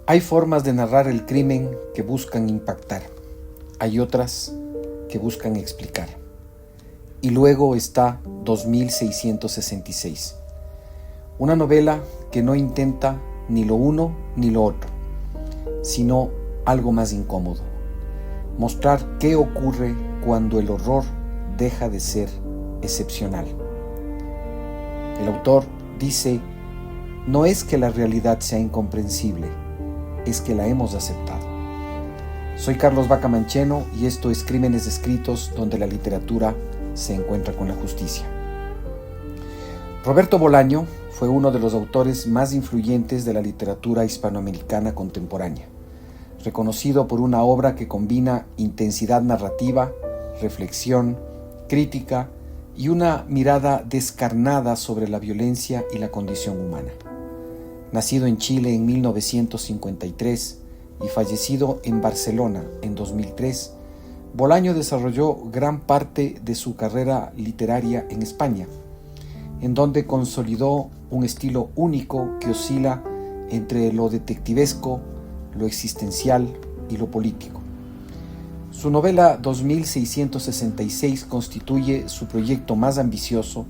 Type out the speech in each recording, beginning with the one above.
Hay formas de narrar el crimen que buscan impactar. Hay otras que buscan explicar. Y luego está 2666. Una novela que no intenta ni lo uno ni lo otro, sino algo más incómodo. Mostrar qué ocurre cuando el horror deja de ser excepcional. El autor dice: no es que la realidad sea incomprensible, es que la hemos aceptado. Soy Carlos Vaca Mancheno y esto es Crímenes Escritos, donde la literatura se encuentra con la justicia. Roberto Bolaño fue uno de los autores más influyentes de la literatura hispanoamericana contemporánea, reconocido por una obra que combina intensidad narrativa, reflexión, crítica y una mirada descarnada sobre la violencia y la condición humana. Nacido en Chile en 1953 y fallecido en Barcelona en 2003, Bolaño desarrolló gran parte de su carrera literaria en España, en donde consolidó un estilo único que oscila entre lo detectivesco, lo existencial y lo político. Su novela 2666 constituye su proyecto más ambicioso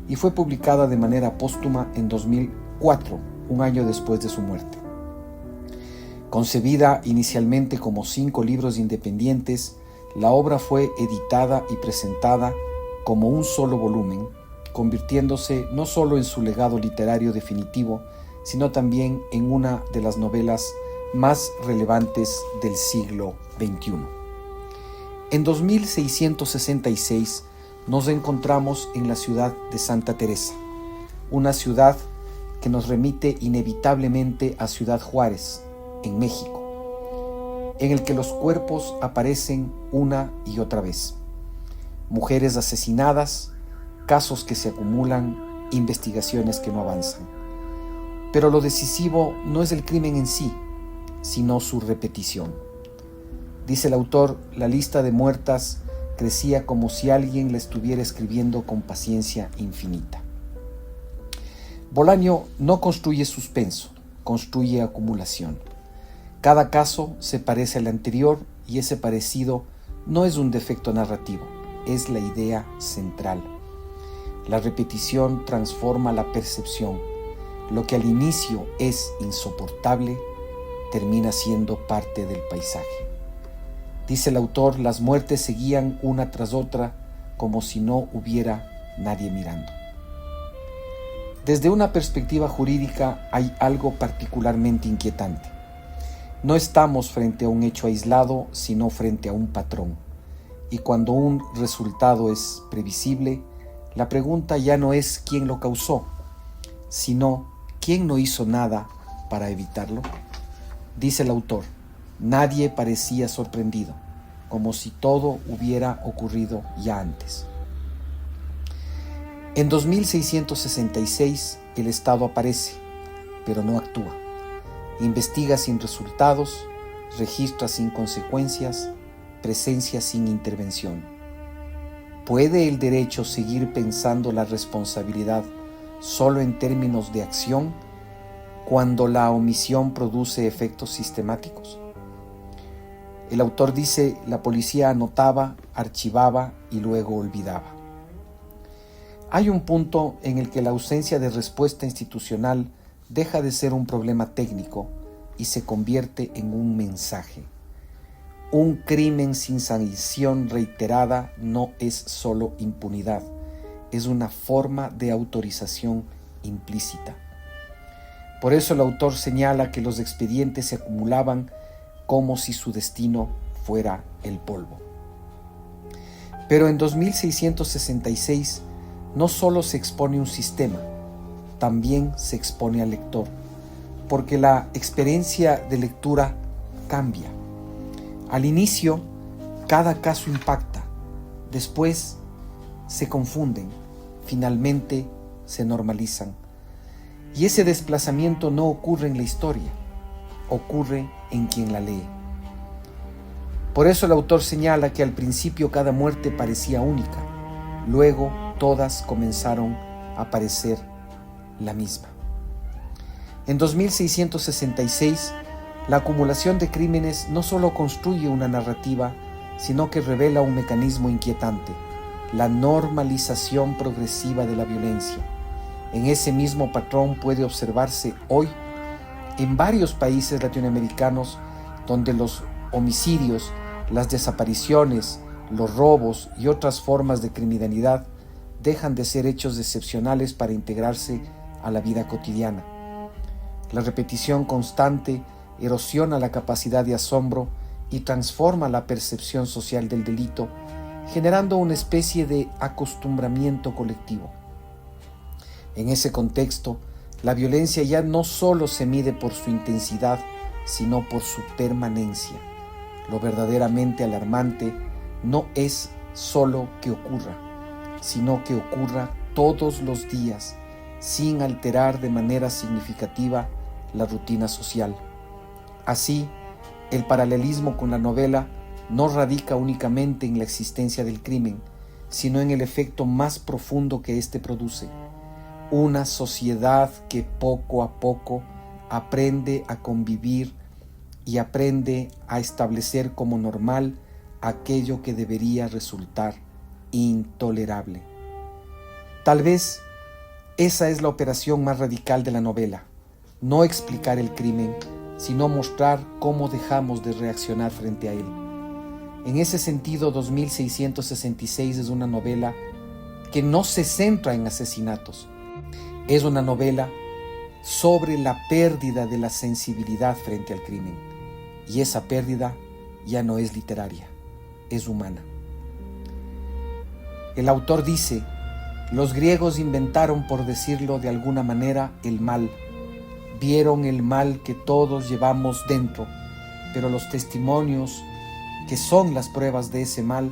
y fue publicada de manera póstuma en 2004, un año después de su muerte. Concebida inicialmente como 5 libros independientes, la obra fue editada y presentada como un solo volumen, convirtiéndose no solo en su legado literario definitivo, sino también en una de las novelas más relevantes del siglo XXI. En 2666 nos encontramos en la ciudad de Santa Teresa, una ciudad que nos remite inevitablemente a Ciudad Juárez, en México, en el que los cuerpos aparecen una y otra vez. Mujeres asesinadas, casos que se acumulan, investigaciones que no avanzan. Pero lo decisivo no es el crimen en sí, sino su repetición. Dice el autor: la lista de muertas crecía como si alguien la estuviera escribiendo con paciencia infinita. Bolaño no construye suspenso, construye acumulación. Cada caso se parece al anterior y ese parecido no es un defecto narrativo, es la idea central. La repetición transforma la percepción. Lo que al inicio es insoportable termina siendo parte del paisaje. Dice el autor: las muertes seguían una tras otra como si no hubiera nadie mirando. Desde una perspectiva jurídica hay algo particularmente inquietante. No estamos frente a un hecho aislado, sino frente a un patrón. Y cuando un resultado es previsible, la pregunta ya no es quién lo causó, sino quién no hizo nada para evitarlo. Dice el autor: nadie parecía sorprendido, como si todo hubiera ocurrido ya antes. En 2666 el Estado aparece, pero no actúa. Investiga sin resultados, registra sin consecuencias, presencia sin intervención. ¿Puede el derecho seguir pensando la responsabilidad solo en términos de acción cuando la omisión produce efectos sistemáticos? El autor dice: la policía anotaba, archivaba y luego olvidaba. Hay un punto en el que la ausencia de respuesta institucional deja de ser un problema técnico y se convierte en un mensaje. Un crimen sin sanción reiterada no es solo impunidad, es una forma de autorización implícita. Por eso el autor señala que los expedientes se acumulaban como si su destino fuera el polvo. Pero en 2666 no solo se expone un sistema, también se expone al lector, porque la experiencia de lectura cambia. Al inicio, cada caso impacta, después se confunden, finalmente se normalizan. Y ese desplazamiento no ocurre en la historia, ocurre en quien la lee. Por eso el autor señala que al principio cada muerte parecía única, luego todas comenzaron a parecer la misma. En 2666 La acumulación de crímenes no solo construye una narrativa, sino que revela un mecanismo inquietante: la normalización progresiva de la violencia. En ese mismo patrón puede observarse hoy en varios países latinoamericanos, donde los homicidios, las desapariciones, los robos y otras formas de criminalidad dejan de ser hechos excepcionales para integrarse a la vida cotidiana. La repetición constante erosiona la capacidad de asombro y transforma la percepción social del delito, generando una especie de acostumbramiento colectivo. En ese contexto, la violencia ya no solo se mide por su intensidad, sino por su permanencia. Lo verdaderamente alarmante no es solo que ocurra, sino que ocurra todos los días, sin alterar de manera significativa la rutina social. Así, el paralelismo con la novela no radica únicamente en la existencia del crimen, sino en el efecto más profundo que éste produce: una sociedad que poco a poco aprende a convivir y aprende a establecer como normal aquello que debería resultar intolerable. Tal vez esa es la operación más radical de la novela: no explicar el crimen, sino mostrar cómo dejamos de reaccionar frente a él. En ese sentido, 2666 es una novela que no se centra en asesinatos. Es una novela sobre la pérdida de la sensibilidad frente al crimen. Y esa pérdida ya no es literaria, es humana. El autor dice: los griegos inventaron, por decirlo de alguna manera, el mal. Vieron el mal que todos llevamos dentro, pero los testimonios, que son las pruebas de ese mal,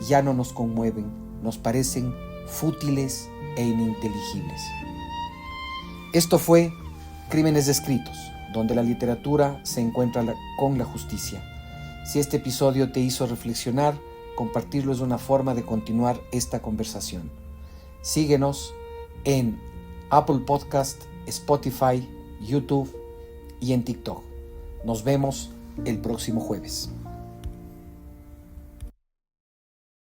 ya no nos conmueven, nos parecen fútiles e ininteligibles. Esto fue Crímenes Descritos, donde la literatura se encuentra con la justicia. Si este episodio te hizo reflexionar, compartirlo es una forma de continuar esta conversación. Síguenos en Apple Podcast, Spotify, YouTube y en TikTok. Nos vemos el próximo jueves.